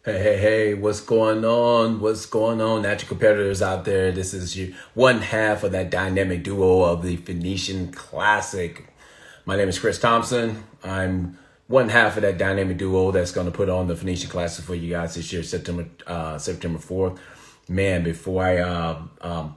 Hey, what's going on? What's going on? Natural competitors out there. This is your one half of that dynamic duo of the Phoenician Classic. My name is Chris Thompson. I'm one half of that dynamic duo that's going to put on the Phoenician Classic for you guys this year, September 4th. Man, before I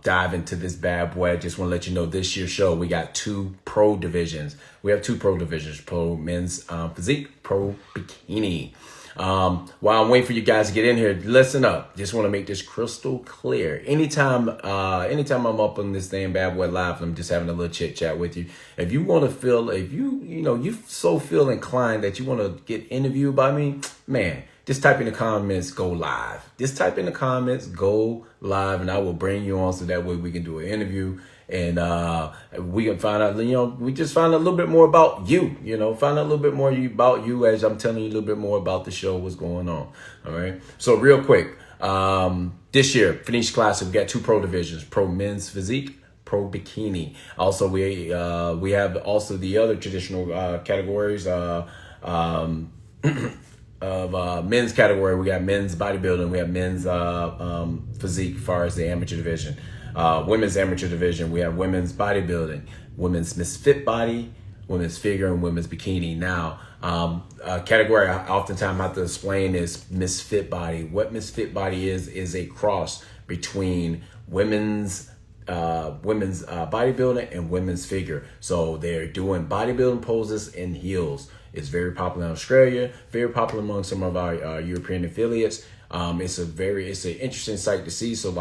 dive into this bad boy, I just want to let you know this year's show, we got two pro divisions. We have two pro divisions, pro men's physique, pro bikini. While I'm waiting for you guys to get in here, listen up. Just want to make this crystal clear. Anytime I'm up on this thing, Bad Boy Live, I'm just having a little chit chat with you. If you want to feel, if you so feel inclined that you want to get interviewed by me, man, just type in the comments, go live. Just type in the comments, go live, and I will bring you on so that way we can do an interview. And we can find out, we just find out a little bit more about you, find out a little bit more about you as I'm telling you a little bit more about the show, what's going on. All right. So real quick, this year, Phoenician Classic, we got two pro divisions, pro men's physique, pro bikini. Also, we have also the other traditional categories of men's category. We got men's bodybuilding. We have men's physique as far as the amateur division. Women's amateur division, we have women's bodybuilding, women's misfit body, women's figure, and women's bikini. Now, a category I oftentimes have to explain is misfit body. What misfit body is a cross between women's bodybuilding and women's figure. So they're doing bodybuilding poses in heels. It's very popular in Australia, very popular among some of our European affiliates. It's an interesting sight to see. So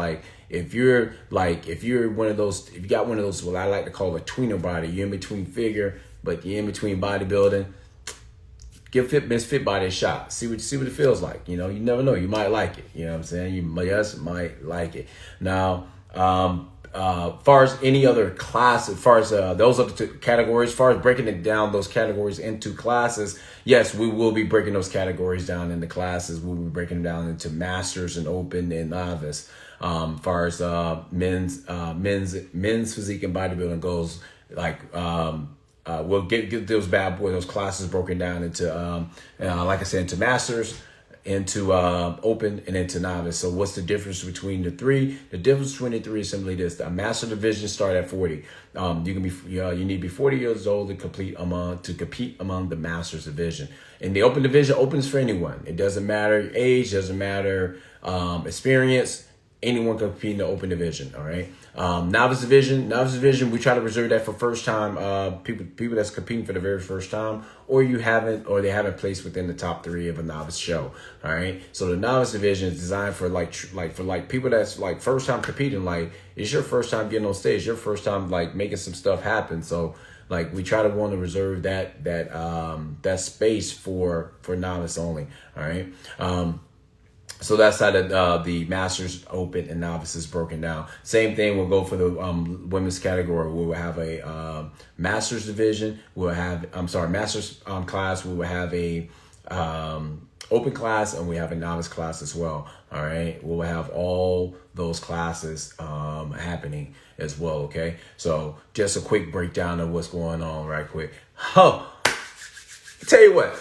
if you got one of those, what I like to call a tweener body, you're in between figure, but you're in between bodybuilding, give misfit body a shot. See what it feels like. You never know. You might like it. You know what I'm saying? You just might like it. Now, far as any other class, as far as those other two categories, as far as breaking it down, those categories into classes, yes, we will be breaking those categories down into classes. We'll be breaking them down into masters and open and novice. Far as men's physique and bodybuilding goes, we'll get those classes broken down into, like I said, into masters, into open, and into novice. So what's the difference between the three? The difference between the three is simply this: the master division start at 40. You need to be 40 years old to compete among the masters division. In the open division, opens for anyone. It doesn't matter age, doesn't matter experience. Anyone can compete in the open division. All right. Novice division, we try to reserve that for first time people that's competing for the very first time, or they haven't placed within the top 3 of a novice show. All right. So the novice division is designed for people that's first time competing. It's your first time getting on stage, your first time making some stuff happen. So we try to want to reserve that space for novice only. All right. So that's how the masters, open, and novice is broken down. Same thing will go for the women's category. We will have a masters division. Masters class. We will have a open class, and we have a novice class as well. All right. We'll have all those classes happening as well. Okay. So just a quick breakdown of what's going on right quick. Tell you what.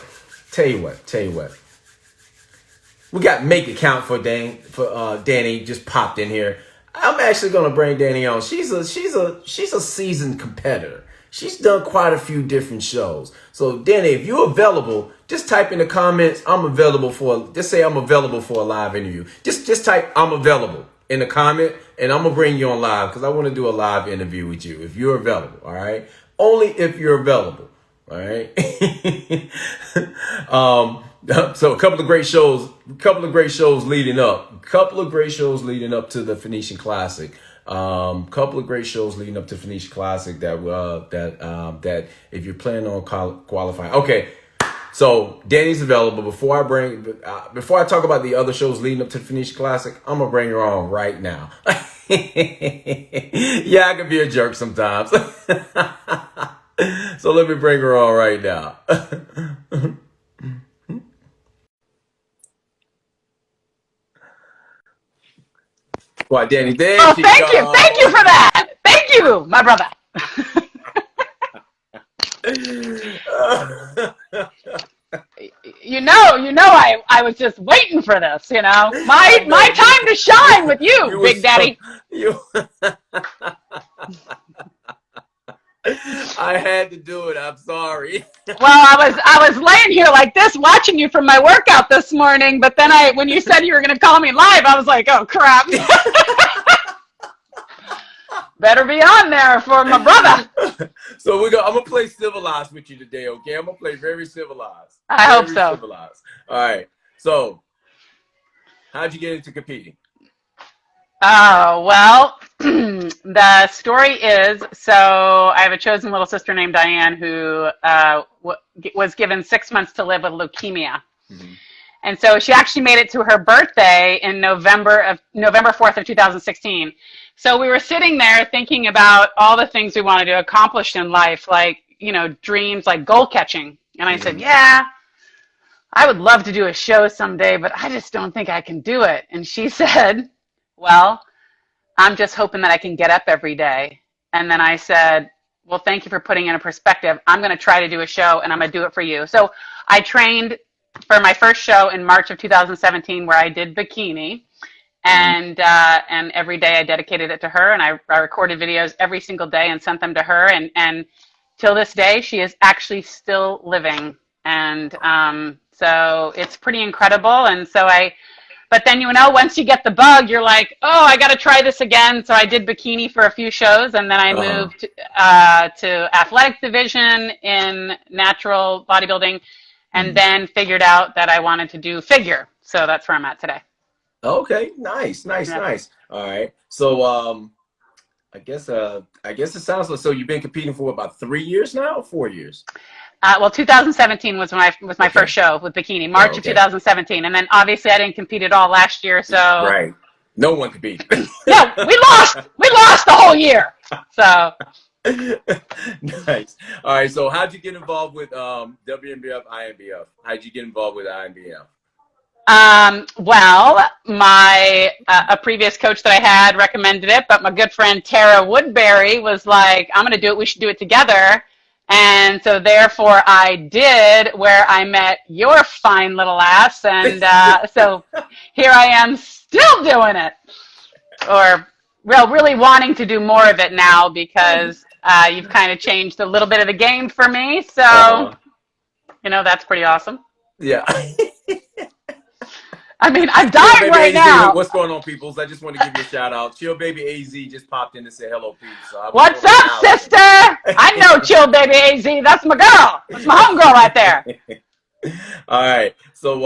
We got Make It Count for Danny just popped in here. I'm actually gonna bring Danny on. She's a seasoned competitor. She's done quite a few different shows. So Danny, if you're available, just type in the comments. Just say I'm available for a live interview. Just type I'm available in the comment, and I'm gonna bring you on live because I want to do a live interview with you if you're available. All right, only if you're available. All right. So a couple of great shows leading up to the Phoenician Classic. That if you're planning on qualifying. Okay. So Danny's available. Before I talk about the other shows leading up to the Phoenician Classic, I'm gonna bring her on right now. Yeah, I can be a jerk sometimes. So let me bring her on right now. Why, Danny? Oh, thank you. Thank you for that. Thank you, my brother. I was just waiting for this, you know. My time to shine with you, Big Daddy. I had to do it. I'm sorry. Well, I was laying here like this, watching you from my workout this morning. But then when you said you were going to call me live, I was like, oh crap. Better be on there for my brother. So I'm gonna play civilized with you today, okay? I'm gonna play very civilized. I hope so. Civilized. All right. So, how'd you get into competing? Oh, well, the story is, so I have a chosen little sister named Diane who was given 6 months to live with leukemia. Mm-hmm. And so she actually made it to her birthday in November 4th of 2016. So we were sitting there thinking about all the things we wanted to accomplish in life, like, you know, dreams like goal catching. And I said, yeah, I would love to do a show someday, but I just don't think I can do it. And she said, well, I'm just hoping that I can get up every day. And then I said, well, thank you for putting in a perspective. I'm going to try to do a show, and I'm going to do it for you. So I trained for my first show in March of 2017 where I did bikini. And every day I dedicated it to her, and I recorded videos every single day and sent them to her. And till this day, she is actually still living. And so it's pretty incredible. And so but then, you know, once you get the bug, you're like, oh, I got to try this again. So I did bikini for a few shows, and then I moved to athletic division in natural bodybuilding, and then figured out that I wanted to do figure. So that's where I'm at today. Okay, nice. All right. So I guess it sounds like, so you've been competing for about 3 years now, or 4 years? Well, 2017 was my first show with bikini, March of 2017, and then obviously I didn't compete at all last year. So right, no one competed. Yeah, we lost the whole year. So nice. All right. So how'd you get involved with WNBF, INBF? How'd you get involved with INBF? Well, a previous coach that I had recommended it, but my good friend Tara Woodbury was like, I'm going to do it. We should do it together. And so therefore I did, where I met your fine little ass. And so here I am still doing it, or really wanting to do more of it now, because you've kind of changed a little bit of the game for me. So, you know, that's pretty awesome. Yeah. I mean, I'm dying right now. What's going on, peoples? I just want to give you a shout out. Chill Baby AZ just popped in to say hello, peeps. So what's up, sister? I know Chill Baby AZ. That's my girl. That's my homegirl right there. All right. So,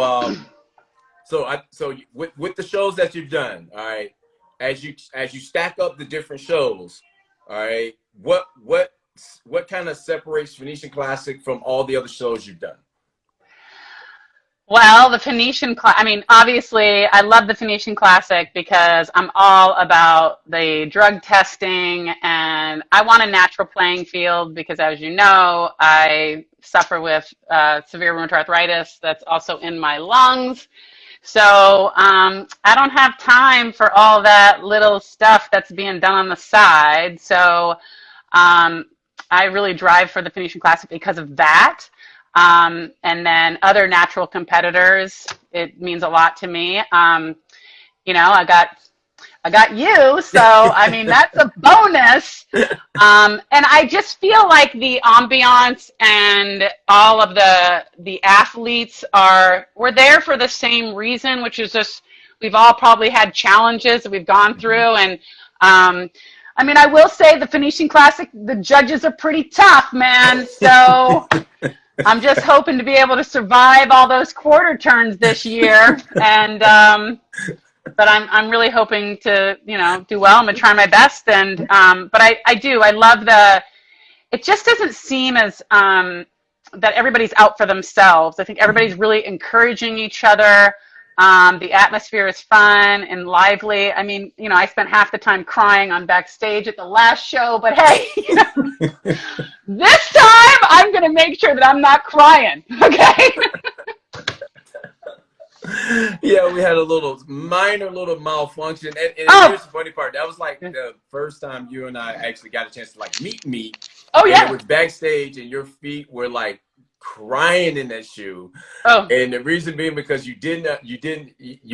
with the shows that you've done, all right, as you stack up the different shows, all right, what kind of separates Phoenician Classic from all the other shows you've done? Well, the Phoenician I mean, obviously, I love the Phoenician Classic because I'm all about the drug testing, and I want a natural playing field because, as you know, I suffer with severe rheumatoid arthritis that's also in my lungs. So I don't have time for all that little stuff that's being done on the side. So I really drive for the Phoenician Classic because of that. And then other natural competitors, it means a lot to me. You know, I got you, so I mean that's a bonus. And I just feel like the ambiance and all of the athletes we're there for the same reason, which is just we've all probably had challenges that we've gone through. And I mean, I will say the Phoenician Classic, the judges are pretty tough, man. So I'm just hoping to be able to survive all those quarter turns this year, and but I'm really hoping to, you know, do well. I'm gonna try my best, and but I love it just doesn't seem as that everybody's out for themselves. I think everybody's really encouraging each other. The atmosphere is fun and lively. I mean, you know, I spent half the time crying on backstage at the last show, but hey, you know, this time I'm going to make sure that I'm not crying, okay? Yeah, we had a minor malfunction. And here's the funny part. That was like the first time you and I actually got a chance to like meet. Oh, yeah. And it was backstage, and your feet were like crying in that shoe. Oh, And the reason being because you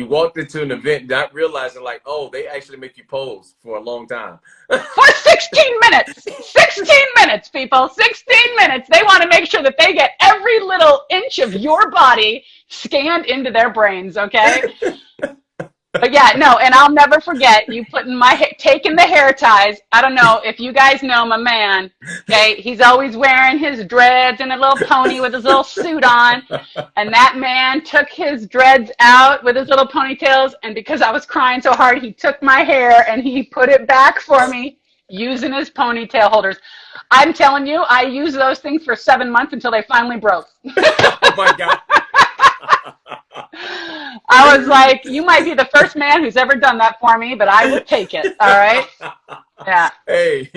walked into an event not realizing like, oh, they actually make you pose for a long time. for 16 minutes. 16 minutes, people. 16 minutes. They want to make sure that they get every little inch of your body scanned into their brains, okay? But yeah, no, and I'll never forget you taking the hair ties. I don't know if you guys know my man. Okay, he's always wearing his dreads and a little pony with his little suit on, and that man took his dreads out with his little ponytails. And because I was crying so hard, he took my hair and he put it back for me using his ponytail holders. I'm telling you, I used those things for 7 months until they finally broke. Oh my God. I was like, you might be the first man who's ever done that for me, but I will take it. All right. Yeah. Hey,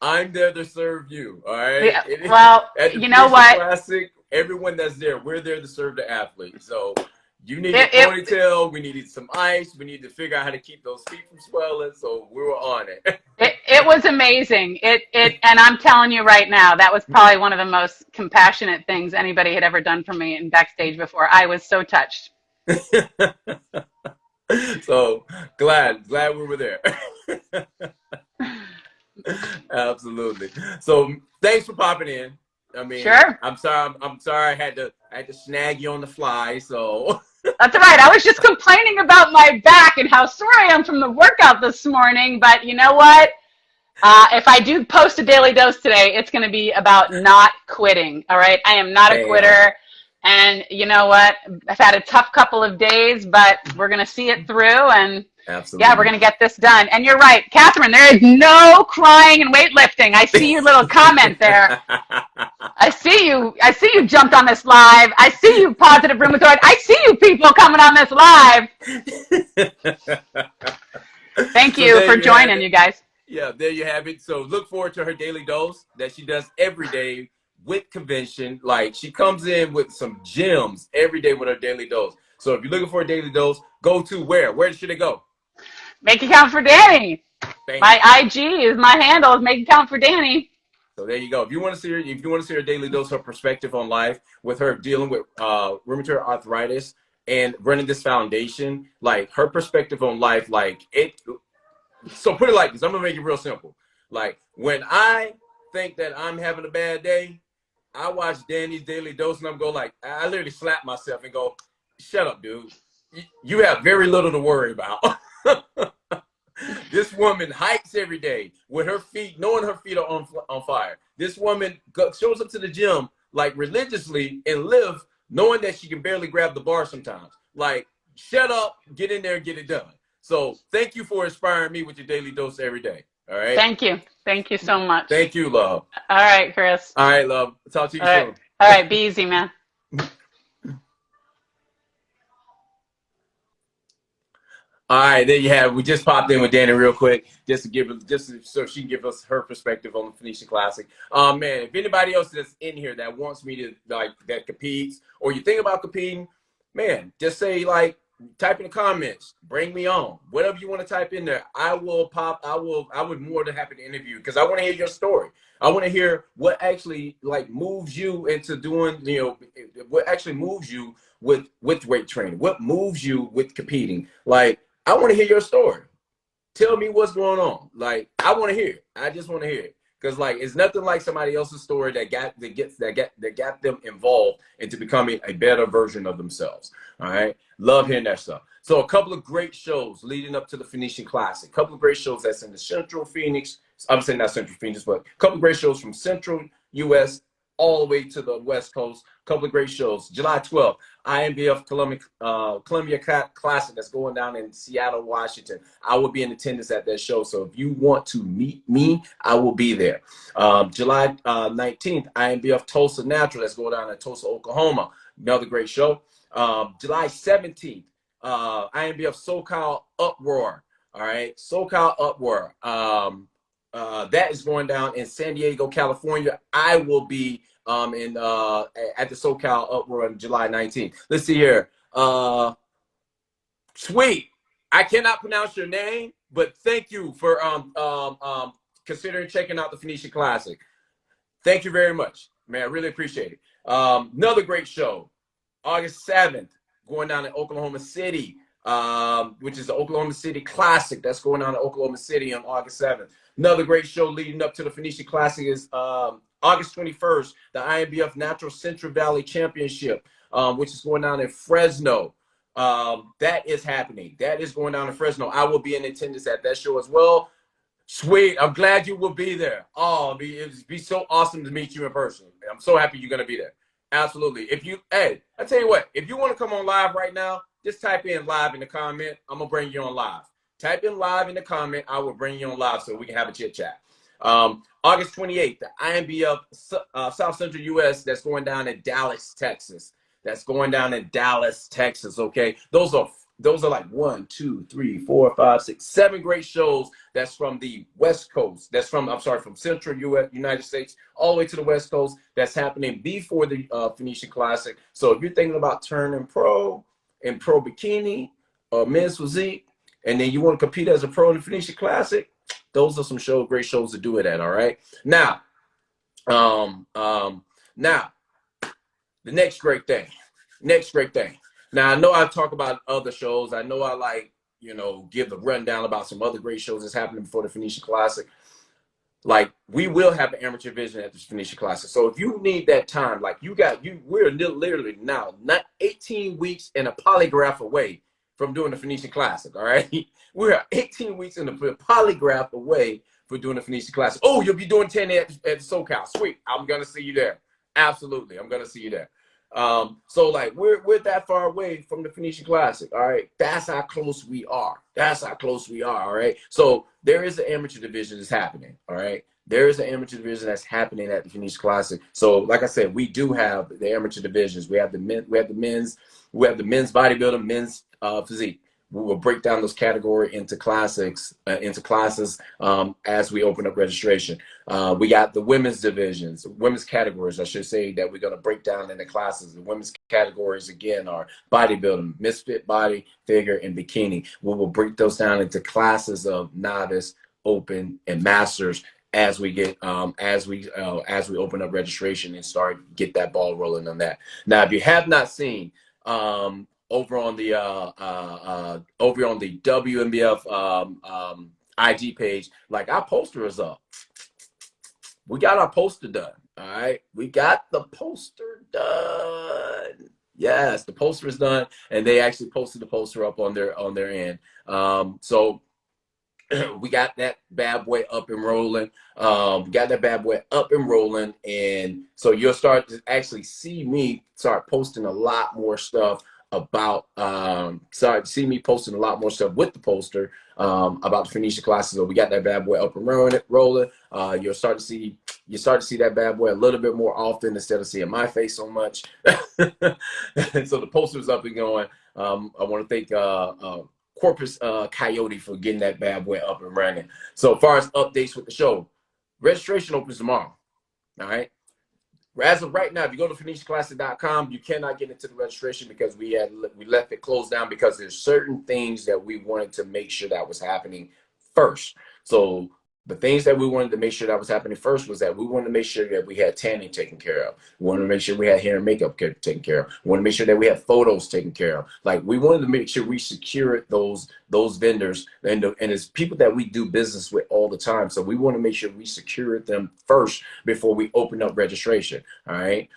I'm there to serve you. All right. Yeah. Well, you know what? Classic, everyone that's there, we're there to serve the athlete. So you need a ponytail. We needed some ice. We need to figure out how to keep those feet from swelling. So we were on it. It was amazing. And I'm telling you right now, that was probably one of the most compassionate things anybody had ever done for me in backstage before. I was so touched. So glad we were there. Absolutely. So thanks for popping in. I mean, sure. I'm sorry I had to snag you on the fly. So that's all right. I was just complaining about my back and how sore I am from the workout this morning. But you know what? If I do post a daily dose today, it's going to be about not quitting. All right. I am not a quitter. And you know what? I've had a tough couple of days, but we're going to see it through. And absolutely. Yeah, we're going to get this done. And you're right, Catherine, there is no crying and weightlifting. I see your little comment there. I see you jumped on this live. I see you, positive rheumatoid. I see you people coming on this live. Thank you for joining, you guys. Yeah, there you have it. So look forward to her daily dose that she does every day with convention. Like, she comes in with some gems every day with her daily dose. So if you're looking for a daily dose, go to where? Where should it go? Make it count for Danny. My IG is my handle is Make It Count for Danny. So there you go. If you want to see her daily dose, her perspective on life, with her dealing with rheumatoid arthritis and running this foundation, like her perspective on life, like it. So put it like this. I'm gonna make it real simple. Like, when I think that I'm having a bad day, I watch Danny's daily dose and I'm go like, I literally slap myself and go, shut up, dude. You have very little to worry about. This woman hikes every day with her feet, knowing her feet are on fire. This woman shows up to the gym like religiously and live knowing that she can barely grab the bar sometimes. Like, shut up, get in there and get it done. So thank you for inspiring me with your daily dose every day. All right. Thank you. Thank you so much. Thank you, love. All right, Chris. All right, love. Talk to you soon. All right. Be easy, man. All right, there you have it. We just popped in with Danny real quick, just so she can give us her perspective on the Phoenician Classic. Man, if anybody else that's in here that wants me to, like, that competes, or you think about competing, man, just say, like, type in the comments, bring me on, whatever you want to type in there. I would more than happy to interview, because I want to hear your story. I want to hear what actually, like, moves you into doing, what actually moves you with weight training, what moves you with competing. Like, I want to hear your story. Tell me what's going on. Like, I want to hear it. I just want to hear it. Because, like, it's nothing like somebody else's story that got them involved into becoming a better version of themselves. All right. Love hearing that stuff. So a couple of great shows leading up to the Phoenician Classic. A couple of great shows that's in the Central Phoenix. I'm saying not Central Phoenix, but a couple of great shows from Central U.S. all the way to the West Coast. A couple of great shows. July 12th, Inbf Columbia Classic that's going down in Seattle, Washington. I will be in attendance at that show. So if you want to meet me, I will be there. July 19th, Inbf Tulsa Natural that's going down in Tulsa, Oklahoma. Another great show. July 17th, Inbf SoCal Uproar. All right, SoCal Uproar. That is going down in San Diego, California. I will be at the SoCal Uproar on July 19th. Let's see here. Sweet. I cannot pronounce your name, but thank you for considering checking out the Phoenician Classic. Thank you very much, man. I really appreciate it. Another great show, August 7th, going down in Oklahoma City, which is the Oklahoma City Classic. That's going on in Oklahoma City on August 7th. Another great show leading up to the Phoenician Classic is August 21st, the Inbf Natural Central Valley Championship, which is going down in Fresno. That is happening. That is going down in Fresno. I will be in attendance at that show as well. Sweet. I'm glad you will be there. Oh, it'd be so awesome to meet you in person. I'm so happy you're going to be there. Absolutely. Hey, I tell you what, if you want to come on live right now, just type in live in the comment. I'm going to bring you on live. Type in live in the comment. I will bring you on live so we can have a chit chat. August 28th, the IMBF South Central US, that's going down in Dallas, Texas. That's going down in Dallas, Texas. Okay. Those are like 1, 2, 3, 4, 5, 6, 7 great shows. That's from the West Coast. That's from Central United States all the way to the West Coast. That's happening before the Phoenician Classic. So if you're thinking about turning pro in pro bikini or men's physique, and then you want to compete as a pro in the Phoenician Classic, those are some great shows to do it at. All right. Now, now the next great thing. Now, I know I talk about other shows. I know I give the rundown about some other great shows that's happening before the Phoenician Classic. Like, we will have an amateur division at the Phoenician Classic. So if you need that time, like we're literally now not 18 weeks and a polygraph away from doing the Phoenician Classic, all right? We're 18 weeks and a polygraph away for doing the Phoenician Classic. Oh, you'll be doing 10 at SoCal. Sweet. I'm going to see you there. Absolutely. I'm going to see you there. So like we're that far away from the Phoenician Classic. All right. That's how close we are. All right. So there is an amateur division that's happening. All right. There is an amateur division that's happening at the Phoenician Classic. So like I said, we do have the amateur divisions. We have the men's bodybuilding, men's physique. We will break down those categories into classes as we open up registration. We got the women's divisions, women's categories, I should say, that we're going to break down into classes. The women's categories, again, are bodybuilding, misfit body, figure, and bikini. We will break those down into classes of novice, open, and masters as we get as we open up registration and get that ball rolling on that. Now, if you have not seen over on the WNBF IG page, like, our poster is up. We got our poster done. All right, we got the poster done. Yes, the poster is done, and they actually posted the poster up on their end. So we got that bad boy up and rolling. And so you'll start to actually see me start posting a lot more stuff about posting a lot more stuff with the poster about the Phoenician Classes. So we got that bad boy up and rolling. You'll start to see that bad boy a little bit more often instead of seeing my face so much. So the poster's up and going. I want to thank Corpus Coyote for getting that bad boy up and running. So as far as updates with the show, registration opens tomorrow. All right. As of right now, if you go to PhoenicianClassic.com, you cannot get into the registration because we left it closed down because there's certain things that we wanted to make sure that was happening first. So the things that we wanted to make sure that was happening first was that we wanted to make sure that we had tanning taken care of. We wanted to make sure we had hair and makeup taken care of. We wanted to make sure that we had photos taken care of. Like, we wanted to make sure we secured those vendors and it's people that we do business with all the time. So we want to make sure we secured them first before we open up registration. All right.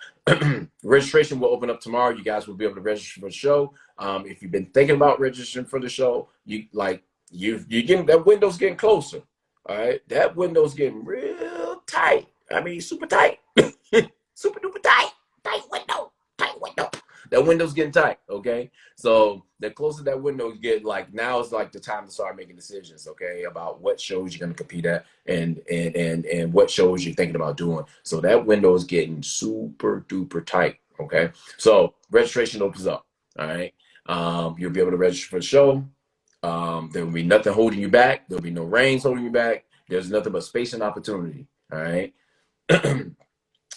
Registration will open up tomorrow. You guys will be able to register for the show. If you've been thinking about registering for the show, you're getting that window's getting closer. All right, that window's getting real tight. I mean, super tight. Super duper tight. Tight window. That window's getting tight, okay? So the closer that window get, like, now is like the time to start making decisions, okay, about what shows you're gonna compete at and what shows you're thinking about doing. So that window is getting super duper tight, okay? So registration opens up, all right? You'll be able to register for the show. There will be nothing holding you back. There'll be no reins holding you back. There's nothing but space and opportunity. All right.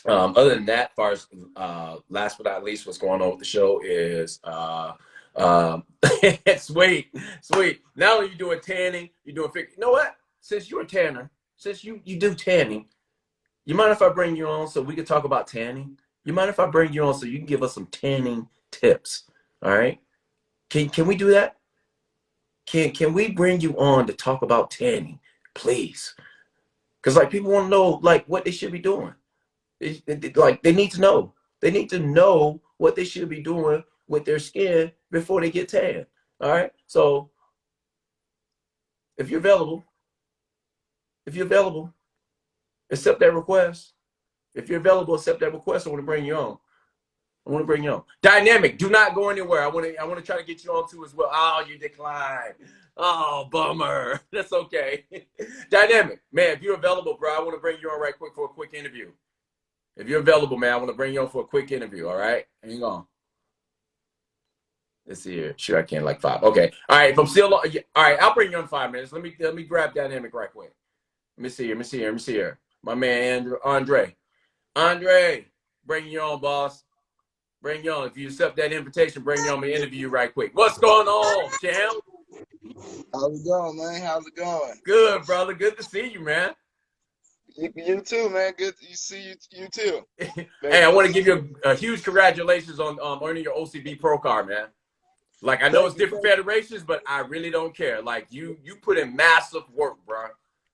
Other than that, as far as last but not least, what's going on with the show is sweet. Not only are you doing tanning, you're doing figure. You know what? Since you're a tanner, since you do tanning, you mind if I bring you on so we can talk about tanning? You mind if I bring you on so you can give us some tanning tips? All right. Can we do that? Can we bring you on to talk about tanning, please? Because like people want to know like what they should be doing. Like they need to know. They need to know what they should be doing with their skin before they get tan. All right. So if you're available, if you're available, accept that request. If you're available, accept that request. I want to bring you on. I want to bring you on. Dynamic, do not go anywhere. I want to try to get you on too as well. Oh, you declined. Oh, bummer. That's okay. Dynamic, man, if you're available, bro, I want to bring you on right quick for a quick interview. If you're available, man, I want to bring you on for a quick interview. All right, hang on. Let's see here. Sure, I can like 5. Okay. All right. If I'm still all right, I'll bring you on 5 minutes. Let me grab Dynamic right quick. Let me see here. Let me see here. Let me see here. My man Andre. Andre, bring you on, boss. Bring you on. If you accept that invitation, bring you on the interview right quick. What's going on, champ? How's it going, man? How's it going? Good, brother. Good to see you, man. You too, man. Good to see you too. Hey, I want to give you a huge congratulations on earning your OCB Pro card, man. Like, I know it's different federations, but I really don't care. Like, you put in massive work, bro.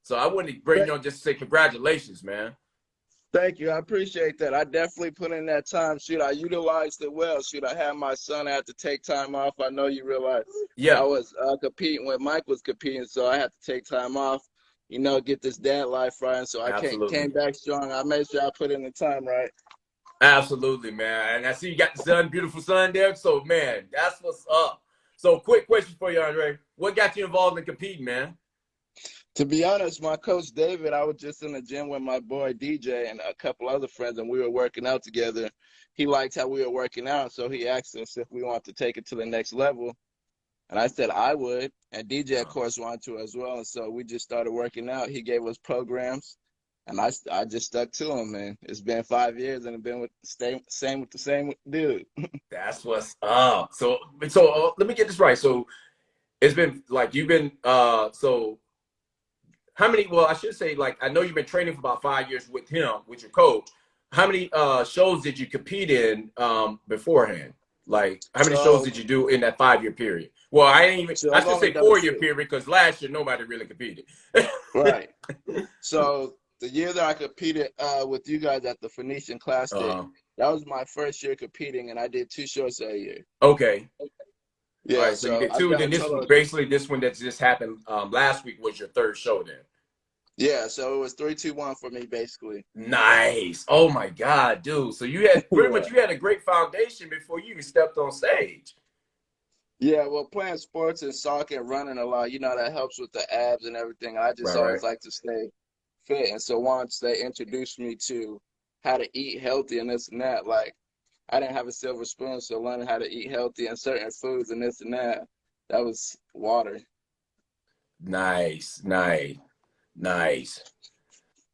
So I wanted to bring you on just to say congratulations, man. Thank you. I appreciate that. I definitely put in that time. Shoot, I utilized it well. Shoot, I had my son. I had to take time off. I know you realize Yeah. I was competing when Mike was competing, so I had to take time off, get this dad life right. And so I came back strong. I made sure I put in the time right. Absolutely, man. And I see you got the son, beautiful son there. So, man, that's what's up. So, quick question for you, Andre. What got you involved in competing, man? To be honest, my coach David, I was just in the gym with my boy DJ and a couple other friends, and we were working out together. He liked how we were working out, so he asked us if we wanted to take it to the next level. And I said I would, and DJ, of course, wanted to as well. And so we just started working out. He gave us programs, and I just stuck to him, man. It's been 5 years, and it's been with the same dude. That's what's up. So let me get this right. So it's been like you've been so how many? Well, I should say like I know you've been training for about 5 years with him, with your coach. How many shows did you compete in beforehand? Like how many shows did you do in that 5-year period? Well, I should say 4-year period because last year nobody really competed. Right. So the year that I competed with you guys at the Phoenician Classic, that was my first year competing, and I did 2 shows that year. Okay. Yeah. All right, so you did 2. Then this one that just happened last week was your 3rd show then. Yeah, so it was 3, 2, 1 for me basically. Nice. Oh my God, dude. So you had pretty much you had a great foundation before you even stepped on stage. Yeah, well, playing sports and soccer and running a lot, that helps with the abs and everything. I just always like to stay fit. And so once they introduced me to how to eat healthy and this and that, like I didn't have a silver spoon, so learning how to eat healthy and certain foods and this and that was water. Nice.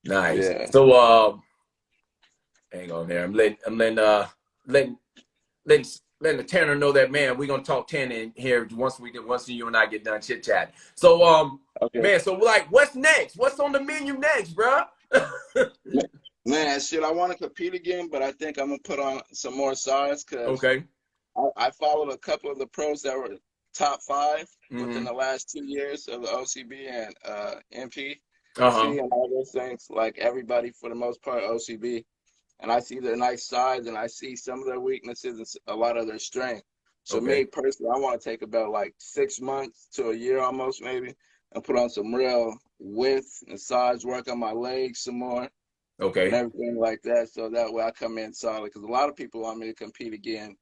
Yeah. So hang on there. I'm letting the tanner know that, man, we're gonna talk tanning here once you and I get done chit chat. So man, so like what's next? What's on the menu next, bro? Man, shit, I want to compete again, but I think I'm gonna put on some more size because I followed a couple of the pros that were top 5 within the last 2 years of the OCB and MP. And all those things, like everybody for the most part, OCB. And I see their nice sides and I see some of their weaknesses and a lot of their strength. So me personally, I want to take about like 6 months to a year almost maybe and put on some real width and size, work on my legs some more. And everything like that. So that way I come in solid because a lot of people want me to compete again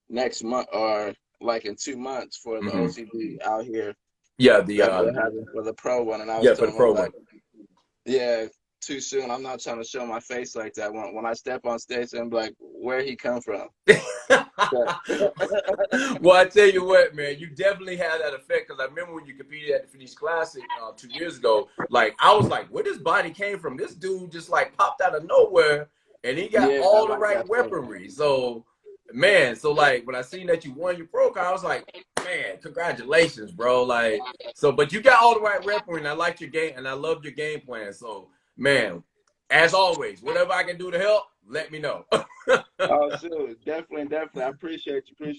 next month or like in 2 months for the OCB out here. Yeah, for the pro one, and I was for the pro one. Yeah, too soon. I'm not trying to show my face like that. When I step on stage, I'm like, where he come from? Well, I tell you what, man, you definitely had that effect because I remember when you competed at the Phoenician Classic 2 years ago. Like, I was like, where this body came from? This dude just like popped out of nowhere, and he got all the right weaponry. So, man, like when I seen that you won your pro card, I was like, man, congratulations, bro. Like, so, but you got all the right weaponry, and I liked your game, and I loved your game plan. So, man, as always, whatever I can do to help, let me know. Oh, sure. Definitely. I appreciate you.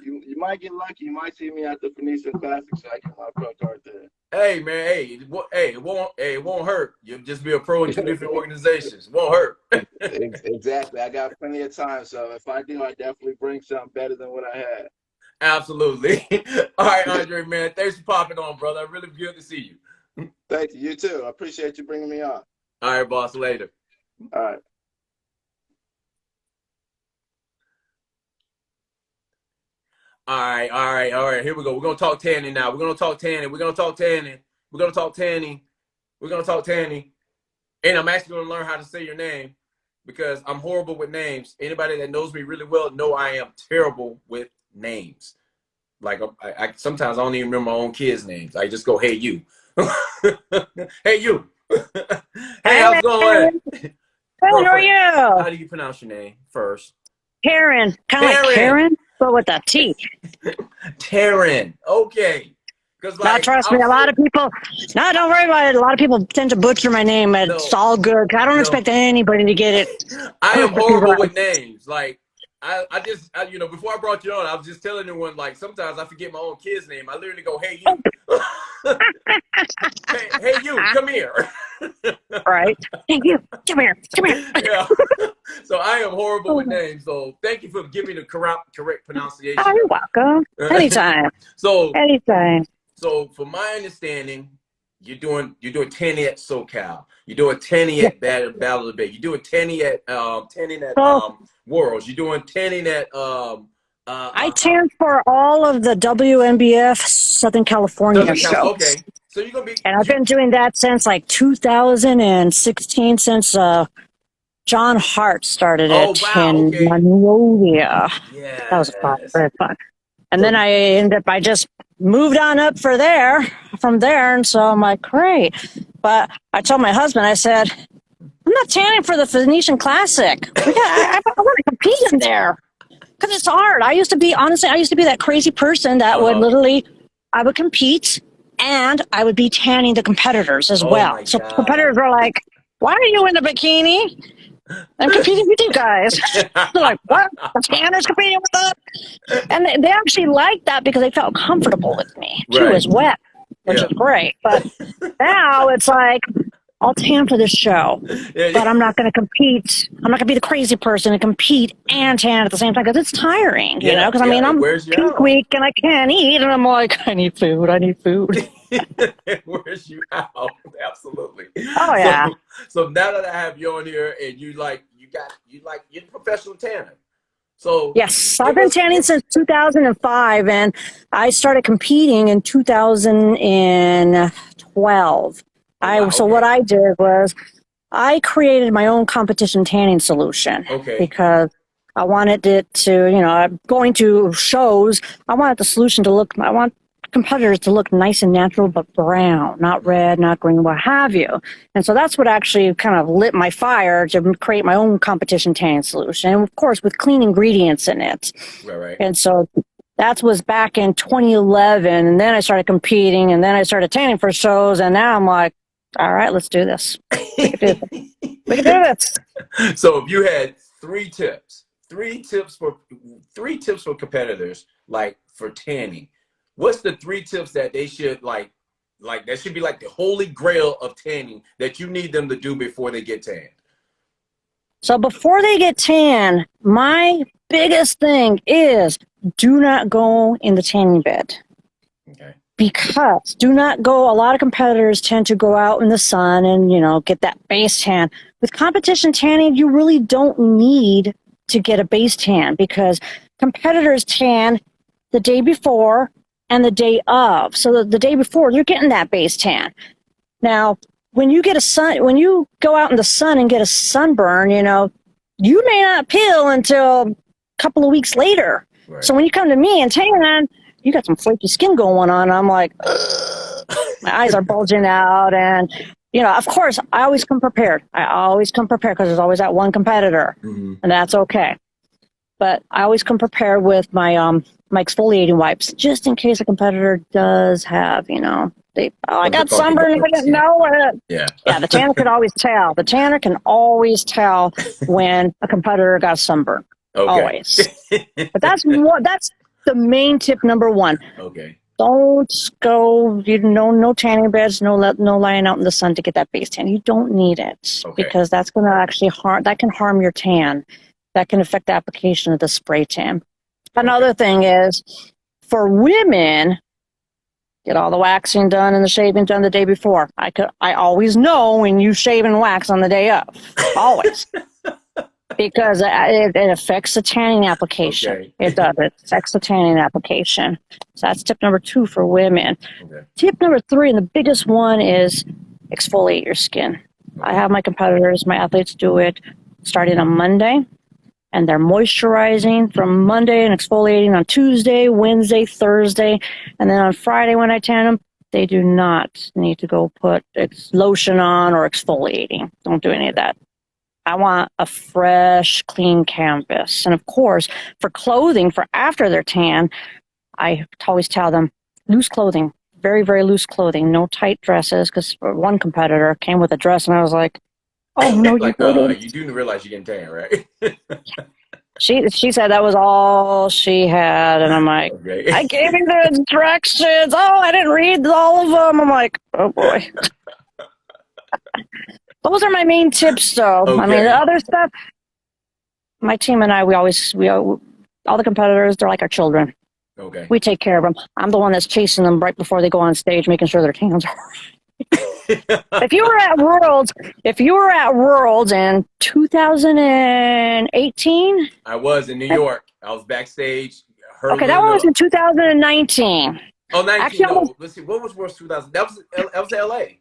You might get lucky. You might see me at the Phoenician Classic so I get my pro card there. Hey man, it won't hurt. You'll just be a pro in two different organizations. It won't hurt. Exactly. I got plenty of time, so if I do, I definitely bring something better than what I had. Absolutely. All right, Andre, man. Thanks for popping on, brother. Really good to see you. Thank you. You too. I appreciate you bringing me on. All right, boss. Later. All right. All right. Here we go. We're gonna talk tanning now. We're gonna talk tanning. And I'm actually gonna learn how to say your name because I'm horrible with names. Anybody that knows me really well know I am terrible with names. Like I sometimes I don't even remember my own kids' names. I just go, hey you. Hey you. Hey, how's it going? Good, how are you? How do you pronounce your name first? Karen. Kind of like Karen, but with a T. Taryn. Okay. Like, now, trust me, a lot of people, no, don't worry about it. A lot of people tend to butcher my name. It's all good. I don't expect anybody to get it. I am horrible with names. Like, I just, you know, before I brought you on, I was just telling everyone, like, sometimes I forget my own kid's name. I literally go, hey, you. hey, you, come here. Right. Hey, you, come here. Yeah. So I am horrible with names. So thank you for giving the correct pronunciation. Oh, you're welcome. Anytime. Anytime. So from my understanding, you're doing tanning at SoCal. You're doing tanning at Battle of the Bay. You're doing tanning at Worlds. You're doing tanning at I tan for all of the WNBF Southern California shows. Okay. So you're gonna be, and I've been doing that since like 2016, since John Hart started it in Monrovia. Yeah, that was fun, very fun. And then I just moved on up from there, and so I'm like, great. But I told my husband, I said, I'm not tanning for the Phoenician Classic. I want to compete in there because it's hard. I used to be that crazy person that would literally, I would compete and I would be tanning the competitors as well. So competitors were like, why are you in a bikini? I'm competing with you guys. They're like, what? The tanners competing with us? And they actually liked that because they felt comfortable with me. She was wet, which is great. But now it's like, I'll tan for this show, but I'm not going to compete. I'm not going to be the crazy person and compete and tan at the same time because it's tiring, you know? Because I mean, I'm peak week and I can't eat, and I'm like, I need food. It wears you out. Absolutely. Oh yeah. So now that I have you on here and you're a professional tanner. So yes, I've been tanning since 2005, and I started competing in 2012. So what I did was I created my own competition tanning solution because I wanted it to, going to shows, I wanted the solution to look, I want competitors to look nice and natural, but brown, not red, not green, what have you. And so that's what actually kind of lit my fire to create my own competition tanning solution. And of course, with clean ingredients in it. Right. And so that was back in 2011. And then I started competing, and then I started tanning for shows. And now I'm like, all right, let's do this. We can do this. So if you had three tips for competitors, like for tanning, what's the 3 tips that they should like that should be like the holy grail of tanning that you need them to do before they get tanned? So before they get tan, my biggest thing is do not go in the tanning bed. Okay. Because a lot of competitors tend to go out in the sun and, get that base tan. With competition tanning, you really don't need to get a base tan because competitors tan the day before and the day of. So the day before, you're getting that base tan. Now, when you go out in the sun and get a sunburn, you may not peel until a couple of weeks later. Right. So when you come to me and tan, you got some flaky skin going on. I'm like, ugh. My eyes are bulging out. And, of course, I always come prepared. Because there's always that one competitor. Mm-hmm. And that's okay. But I always come prepared with my my exfoliating wipes, just in case a competitor does have, I got sunburn. I didn't know it. Yeah. Yeah, the tanner could always tell. The tanner can always tell when a competitor got sunburn. Okay. Always. But that's the main tip number one. Okay. Don't go, no tanning beds, no lying out in the sun to get that base tan. You don't need it because that's going to actually harm your tan. That can affect the application of the spray tan. Another thing is for women, get all the waxing done and the shaving done the day before. I always know when you shave and wax on the day of, always. Because it affects the tanning application. Okay. It does. It affects the tanning application. So that's tip number 2 for women. Okay. Tip number 3, and the biggest one, is exfoliate your skin. Okay. I have my competitors, my athletes do it starting on Monday, and they're moisturizing from Monday and exfoliating on Tuesday, Wednesday, Thursday, and then on Friday when I tan them, they do not need to go put lotion on or exfoliating. Don't do any of that. I want a fresh, clean canvas. And of course, for clothing, for after their tan, I always tell them, loose clothing, very, very loose clothing, no tight dresses, because one competitor came with a dress and I was like, oh, no, like, you do realize you're getting tan, right? She said that was all she had. And I'm like, I gave you the instructions. Oh, I didn't read all of them. I'm like, oh, boy. Those are my main tips, though. Okay. I mean, the other stuff, my team and I, all the competitors, they're like our children. Okay. We take care of them. I'm the one that's chasing them right before they go on stage, making sure their tans are If you were at Worlds in 2018, I was in New York. I was backstage. Okay, that one was in 2019. Oh, 19. Actually, no. Let's see. What was Worlds 2000? That was LA.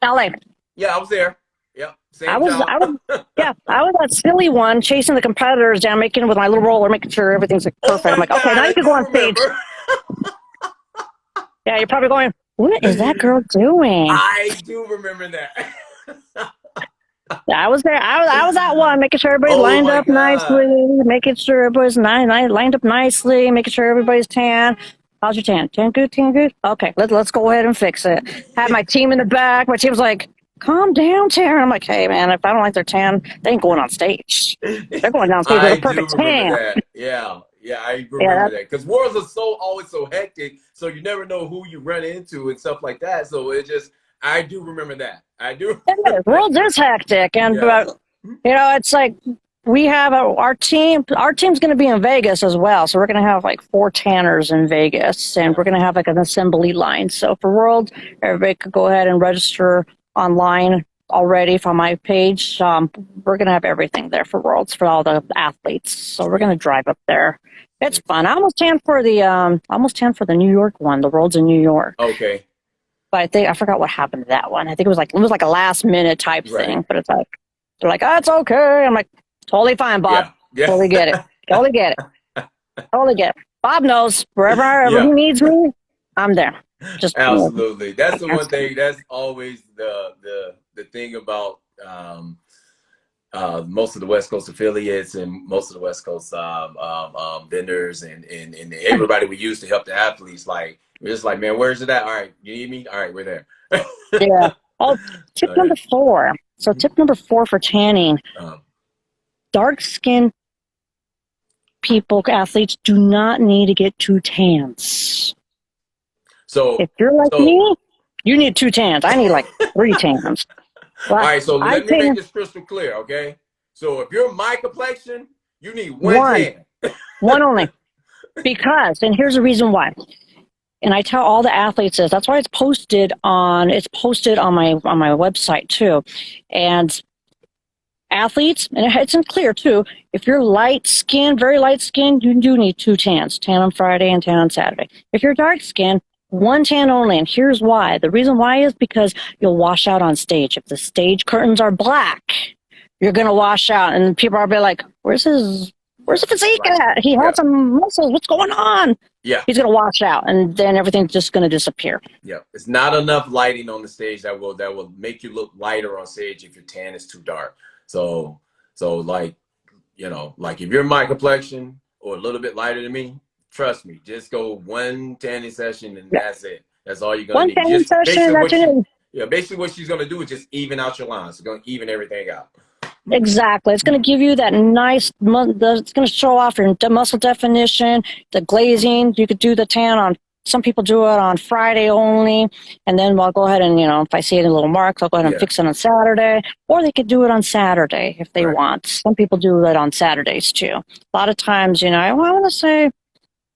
LA. Yeah, I was there. Yep. I was that silly one chasing the competitors down, making with my little roller, making sure everything's like perfect. I'm like, God, okay, now you can go on stage. Yeah, you're probably going, what is that girl doing? I do remember that. Yeah, I was there. I was that one, making sure everybody lined up nicely, making sure everybody's lined up nicely, making sure everybody's tan. How's your tan? Tan good? Tan good? Okay, let's go ahead and fix it. Had my team in the back. My team was like, calm down, Taryn. I'm like, hey, man, if I don't like their tan, they ain't going on stage. They're going down stage with a perfect tan. That. Yeah, I remember that. Because Worlds are always so hectic, so you never know who you run into and stuff like that. So I do remember that. I do. Worlds is hectic. And, it's like we have our team. Our team's going to be in Vegas as well. So we're going to have like 4 tanners in Vegas. And we're going to have like an assembly line. So for Worlds, everybody could go ahead and register online already from my page. We're going to have everything there for Worlds for all the athletes. So we're going to drive up there. It's fun. I almost tan for the New York one, the Worlds in New York. Okay. But I forgot what happened to that one. I think it was like a last minute type thing. But it's like, they're like, oh, it's okay. I'm like, totally fine, Bob. Yeah. Totally get it. Totally get it. Totally get it. Bob knows wherever he needs me, I'm there. Just absolutely. That's the one thing. That's always the thing about most of the West Coast affiliates and most of the West Coast vendors and everybody we use to help the athletes. Like, we're just like, man, where's it at? All right, you need me? All right, we're there. Yeah. Oh, tip number 4. So tip number 4 for tanning. Dark skin people, athletes, do not need to get 2 tans. So if you're like me, you need 2 tans. I need like 3 tans. All right, so let me make this crystal clear, okay? So if you're my complexion, you need 1 tan. One only. Because, and here's the reason why. And I tell all the athletes this. That's why it's posted on my website too. And athletes, and it's clear too, if you're light skinned, very light skinned, you do need 2 tans. Tan on Friday and tan on Saturday. If you're dark skinned, 1 tan only, and here's why. The reason why is because you'll wash out on stage. If the stage curtains are black, you're gonna wash out, and people are be like, "Where's the physique at? He had some muscles. What's going on?" Yeah, he's gonna wash out, and then everything's just gonna disappear. Yeah, it's not enough lighting on the stage that will make you look lighter on stage if your tan is too dark. So like, like if you're my complexion or a little bit lighter than me, trust me, just go 1 tanning session and that's it. That's all you're gonna One need. tanning Just session, that's it. basically what she's gonna do is just even out your lines. It's gonna even everything out. Exactly. It's going to give you that nice, it's going to show off your muscle definition, the glazing. You could do the tan on, some people do it on Friday only. And then I'll go ahead and, if I see any little marks, I'll go ahead and fix it on Saturday. Or they could do it on Saturday if they want. Some people do it on Saturdays too. A lot of times, I want to say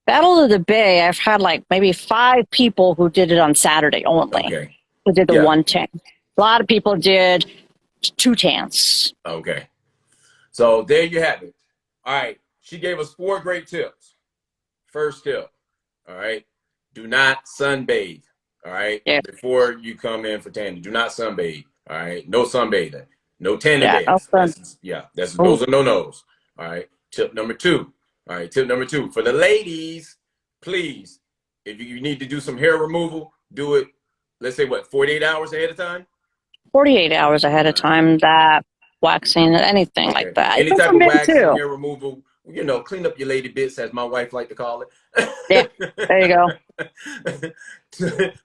Battle of the Bay, I've had like maybe 5 people who did it on Saturday only. Okay. Who did the one tan. A lot of people did 2 tans. Okay. So there you have it. All right. She gave us 4 great tips. First tip. All right. Do not sunbathe. All right. Yeah. Before you come in for tanning, do not sunbathe. All right. No sunbathing. No tanning beds. Those are no-nos. All right. Tip number 2. All right. Tip number 2. For the ladies, please, if you need to do some hair removal, do it, let's say, 48 hours ahead of time? 48 hours ahead of time, that waxing, anything like that. Any type of waxing, hair removal, clean up your lady bits, as my wife like to call it. Yeah, there you go.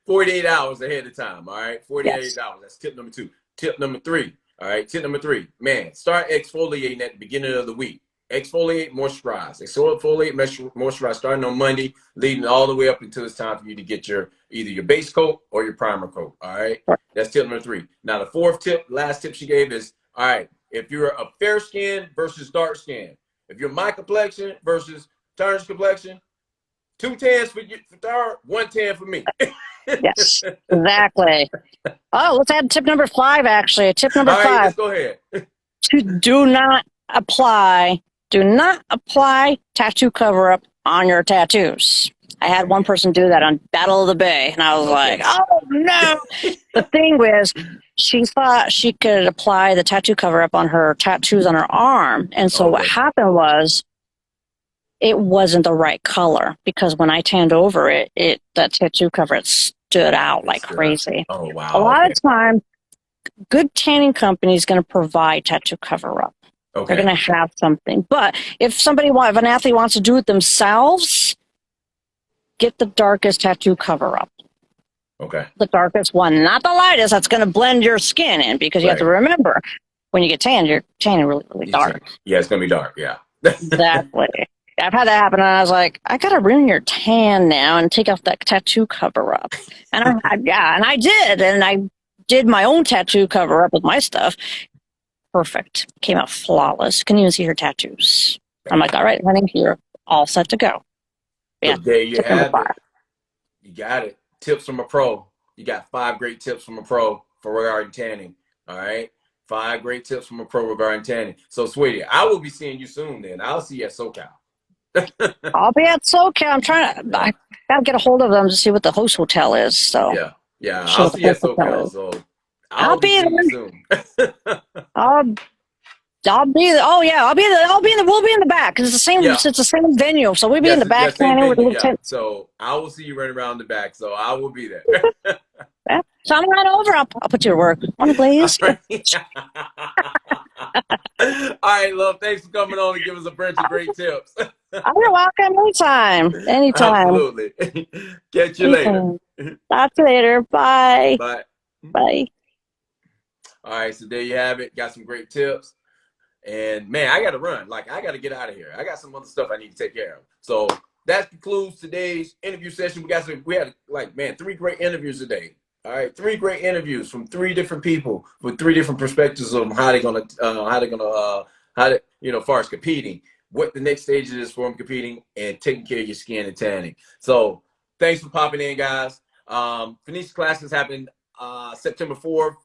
48 hours ahead of time, all right? 48 hours. That's tip number 2. Tip number 3, all right? Tip number 3, man, start exfoliating at the beginning of the week. Exfoliate, moisturize. Exfoliate, moisturize, starting on Monday, leading all the way up until it's time for you to get either your base coat or your primer coat, all right? That's tip number 3. Now, the 4th tip, last tip she gave is, all right, if you're a fair skin versus dark skin, if you're my complexion versus Turner's complexion, 2 tans for dark, 1 tan for me. Yes, exactly. Oh, let's add tip number 5, actually. Tip number 5. Let's go ahead. Do not apply tattoo cover-up on your tattoos. I had one person do that on Battle of the Bay, and I was like, oh, no. The thing was, she thought she could apply the tattoo cover-up on her tattoos on her arm. And so what happened was, it wasn't the right color, because when I tanned over it, that tattoo cover stood out like crazy. Oh, wow. A lot of time, good tanning company is going to provide tattoo cover-up. They're going to have something. But if an athlete wants to do it themselves, get the darkest tattoo cover-up. Okay. The darkest one, not the lightest. That's going to blend your skin in, because you have to remember, when you get tanned, you're tanning really, really dark. Yeah, it's going to be dark, yeah. Exactly. I've had that happen, and I was like, I got to ruin your tan now and take off that tattoo cover-up. And I did. And I did my own tattoo cover-up with my stuff. Perfect. Came out flawless. Couldn't even see her tattoos. I'm like, all right, honey, you're all set to go. Yeah. So there you have it. You got it. Tips from a pro. You got 5 great tips from a pro for regarding tanning. All right. 5 great tips from a pro regarding tanning. So, sweetie, I will be seeing you soon then. I'll see you at SoCal. I'll be at SoCal. I gotta get a hold of them to see what the host hotel is. So yeah. I'll see you at SoCal. So I'll be there soon. I'll be there. Oh yeah, we'll be in the back, because it's the same. It's the same venue, so we'll be in the back. So I will see you right around the back. So I will be there. So I'm right over. I'll put you to work. Want to please? All right, love. Thanks for coming on and giving us a bunch of great tips. You're welcome. Anytime. Absolutely. Catch you later. Talk to you later. Bye. Bye. All right, so there you have it. Got some great tips. And man, I got to run. I got to get out of here. I got some other stuff I need to take care of. So that concludes today's interview session. We had 3 great interviews today. All right, 3 great interviews from 3 different people with 3 different perspectives of how they're gonna, as far as competing, what the next stage is for them competing and taking care of your skin and tanning. So thanks for popping in, guys. Phoenician Classic is happening September 4th,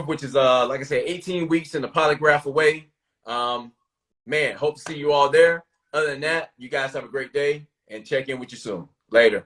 which is like I said, 18 weeks in the Polygraph away. Man, hope to see you all there. Other than that, you guys have a great day and check in with you soon. Later.